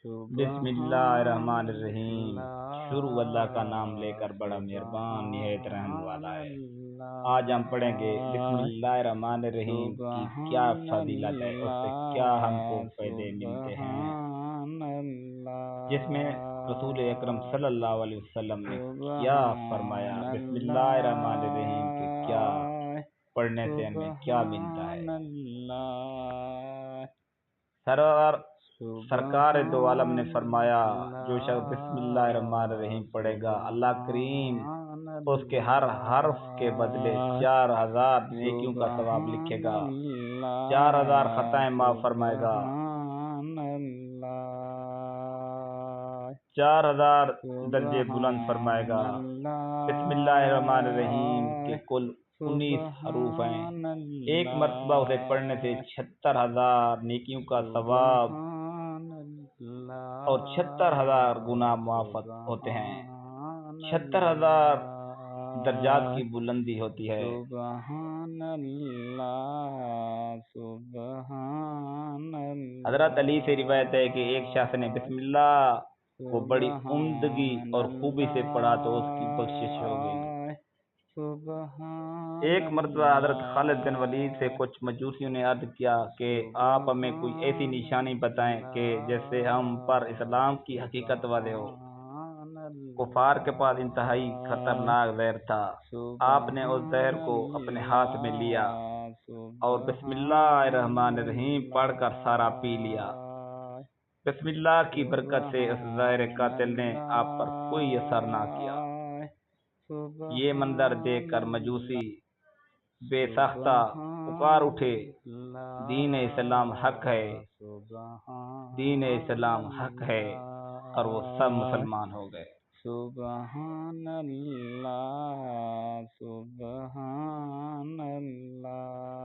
بسم اللہ الرحمن الرحیم۔ شروع اللہ کا نام لے کر بڑا مہربان نہایت رحم والا ہے۔ آج ہم پڑھیں گے بسم اللہ الرحمن الرحیم کی کیا فضیلت ہے، اس سے کیا ہم کو فائدے ملتے ہیں، جس میں رسول اکرم صلی اللہ علیہ وسلم نے کیا فرمایا۔ بسم اللہ الرحمن الرحیم کے کیا پڑھنے سے ہمیں کیا ملتا ہے۔ سرکار دو عالم نے فرمایا، جو شخص بسم اللہ الرحمن الرحیم پڑھے گا، اللہ کریم اس کے ہر حرف کے بدلے 4000 نیکیوں کا ثواب لکھے گا، 4000 خطائیں معاف فرمائے گا، 4000 درجے بلند فرمائے گا۔ بسم اللہ الرحمن الرحیم کے کل 19 حروف ہیں، ایک مرتبہ اسے پڑھنے سے 76000 نیکیوں کا ثواب اور 76000 گناہ معاف ہوتے ہیں، 76000 درجات کی بلندی ہوتی ہے۔ حضرت علی سے روایت ہے کہ ایک شخص نے بسم اللہ کو بڑی عمدگی اور خوبی سے پڑھا تو اس کی بخشش ہو گئی۔ ایک مرتبہ حضرت خالد بن ولید سے کچھ مجوسیوں نے عرض کیا کہ آپ ہمیں کوئی ایسی نشانی بتائیں کہ جس سے ہم پر اسلام کی حقیقت واضح ہو۔ کفار کے پاس انتہائی خطرناک زہر تھا، آپ نے اس زہر کو اپنے ہاتھ میں لیا اور بسم اللہ الرحمن الرحیم پڑھ کر سارا پی لیا۔ بسم اللہ کی برکت سے اس زہر قاتل نے آپ پر کوئی اثر نہ کیا۔ یہ منظر دیکھ کر مجوسی بے ساختہ پکار اٹھے، دین اسلام حق ہے، دین اسلام حق ہے، اور وہ سب مسلمان ہو گئے۔